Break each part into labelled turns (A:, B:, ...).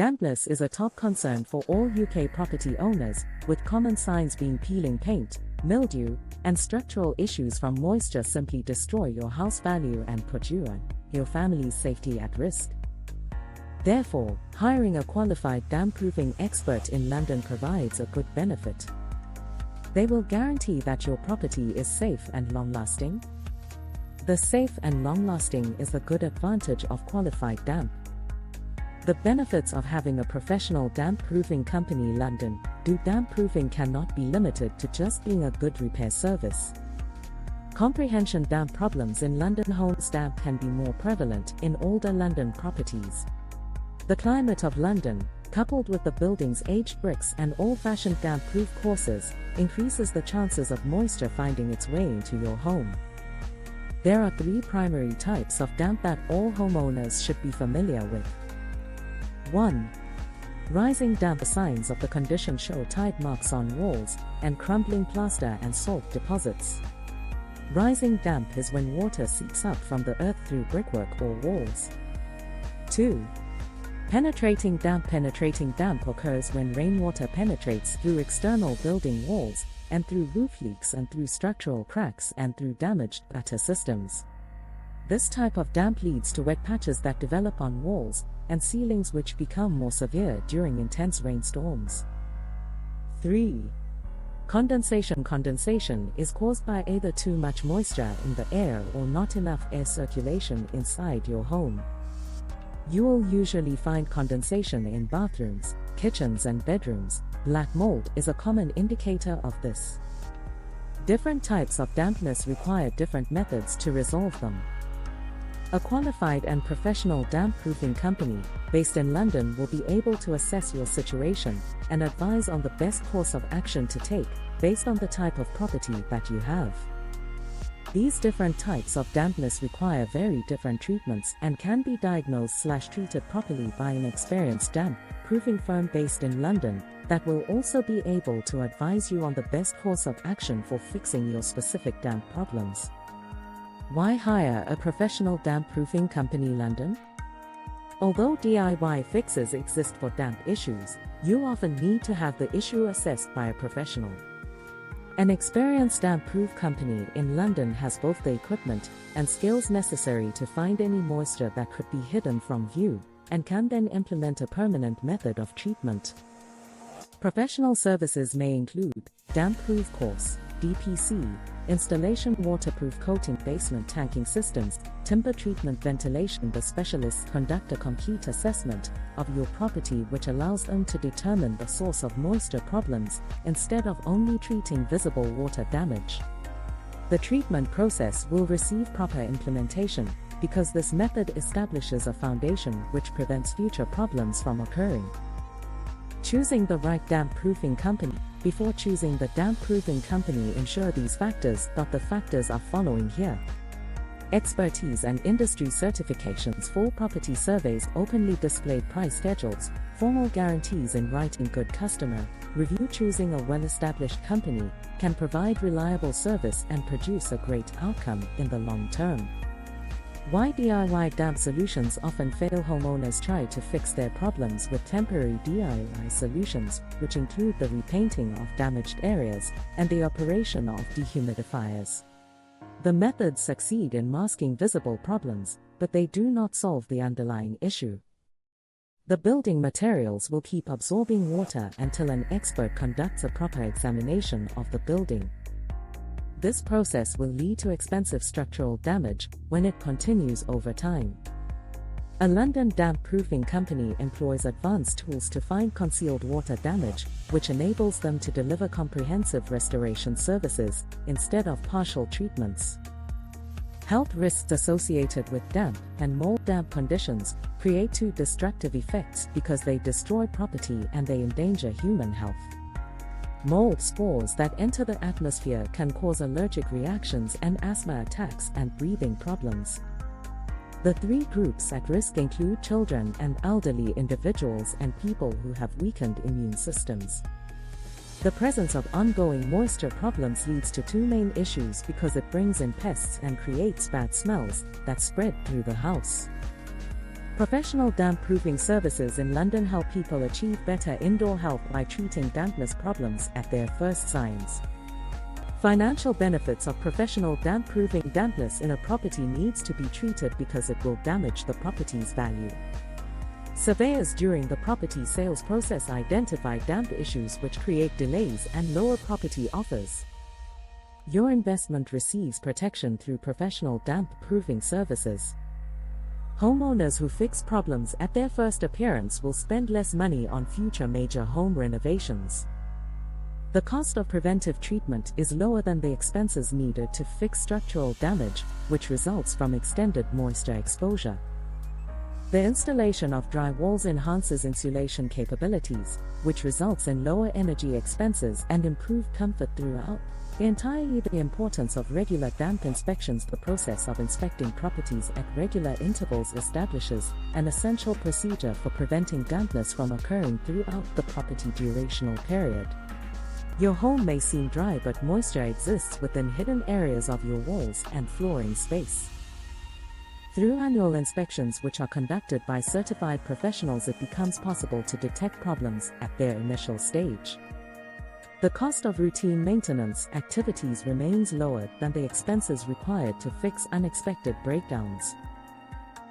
A: Dampness is a top concern for all UK property owners, with common signs being peeling paint, mildew, and structural issues from moisture simply destroy your house value and put you and your family's safety at risk. Therefore, hiring a qualified damp-proofing expert in London provides a good benefit. They will guarantee that your property is safe and long-lasting. The safe and long-lasting is the good advantage of qualified damp. The benefits of having a professional damp-proofing company. London damp-proofing cannot be limited to just being a good repair service. Comprehension damp problems in London homes. Damp can be more prevalent in older London properties. The climate of London, coupled with the building's aged bricks and old-fashioned damp-proof courses, increases the chances of moisture finding its way into your home. There are 3 primary types of damp that all homeowners should be familiar with. 1. Rising damp. The signs of the condition show tide marks on walls and crumbling plaster and salt deposits. Rising damp is when water seeps up from the earth through brickwork or walls. 2. Penetrating damp. Penetrating damp occurs when rainwater penetrates through external building walls, and through roof leaks and through structural cracks and through damaged gutter systems. This type of damp leads to wet patches that develop on walls and ceilings, which become more severe during intense rainstorms. 3. Condensation. Condensation is caused by either too much moisture in the air or not enough air circulation inside your home. You will usually find condensation in bathrooms, kitchens and bedrooms. Black mold is a common indicator of this. Different types of dampness require different methods to resolve them. A qualified and professional damp-proofing company, based in London, will be able to assess your situation and advise on the best course of action to take, based on the type of property that you have. These different types of dampness require very different treatments and can be diagnosed/treated properly by an experienced damp-proofing firm based in London that will also be able to advise you on the best course of action for fixing your specific damp problems. Why hire a professional damp-proofing company? London? Although DIY fixes exist for damp issues, you often need to have the issue assessed by a professional. An experienced damp-proof company in London has both the equipment and skills necessary to find any moisture that could be hidden from view, and can then implement a permanent method of treatment. Professional services may include damp-proof course, DPC, installation, waterproof coating, basement tanking systems, timber treatment, ventilation. The specialists conduct a complete assessment of your property, which allows them to determine the source of moisture problems instead of only treating visible water damage. The treatment process will receive proper implementation because this method establishes a foundation which prevents future problems from occurring. Choosing the right damp-proofing company. Before choosing the damp-proofing company, ensure these factors. The factors are following here: expertise and industry certifications, full property surveys, openly displayed price schedules, formal guarantees in writing, good customer review. Choosing a well-established company can provide reliable service and produce a great outcome in the long term. Why DIY damp solutions often fail? Homeowners try to fix their problems with temporary DIY solutions, which include the repainting of damaged areas and the operation of dehumidifiers. The methods succeed in masking visible problems, but they do not solve the underlying issue. The building materials will keep absorbing water until an expert conducts a proper examination of the building. This process will lead to expensive structural damage when it continues over time. A London damp-proofing company employs advanced tools to find concealed water damage, which enables them to deliver comprehensive restoration services instead of partial treatments. Health risks associated with damp and mold. Damp conditions create 2 destructive effects because they destroy property and they endanger human health. Mold spores that enter the atmosphere can cause allergic reactions and asthma attacks and breathing problems. The 3 groups at risk include children and elderly individuals and people who have weakened immune systems. The presence of ongoing moisture problems leads to 2 main issues because it brings in pests and creates bad smells that spread through the house. Professional damp-proofing services in London help people achieve better indoor health by treating dampness problems at their first signs. Financial benefits of professional damp-proofing. Dampness in a property needs to be treated because it will damage the property's value. Surveyors during the property sales process identify damp issues which create delays and lower property offers. Your investment receives protection through professional damp-proofing services. Homeowners who fix problems at their first appearance will spend less money on future major home renovations. The cost of preventive treatment is lower than the expenses needed to fix structural damage, which results from extended moisture exposure. The installation of dry walls enhances insulation capabilities, which results in lower energy expenses and improved comfort throughout the entire year. The importance of regular damp inspections. The process of inspecting properties at regular intervals establishes an essential procedure for preventing dampness from occurring throughout the property durational period. Your home may seem dry, but moisture exists within hidden areas of your walls and flooring space. Through annual inspections which are conducted by certified professionals, it becomes possible to detect problems at their initial stage. The cost of routine maintenance activities remains lower than the expenses required to fix unexpected breakdowns.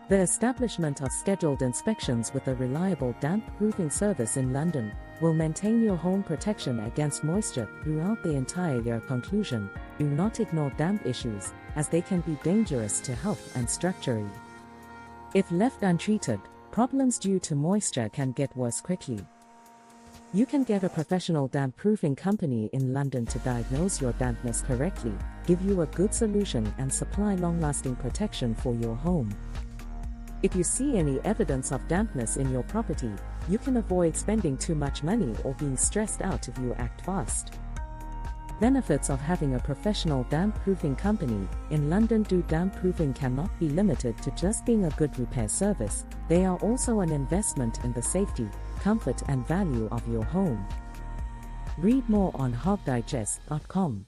A: The establishment of scheduled inspections with a reliable damp-proofing service in London will maintain your home protection against moisture throughout the entire year. Conclusion: do not ignore damp issues, as they can be dangerous to health and structure. If left untreated, problems due to moisture can get worse quickly. You can get a professional damp-proofing company in London to diagnose your dampness correctly, give you a good solution and supply long-lasting protection for your home. If you see any evidence of dampness in your property, you can avoid spending too much money or being stressed out if you act fast. Benefits of having a professional damp-proofing company in London. Damp-proofing cannot be limited to just being a good repair service. They are also an investment in the safety, comfort and value of your home. Read more on HogDigest.com.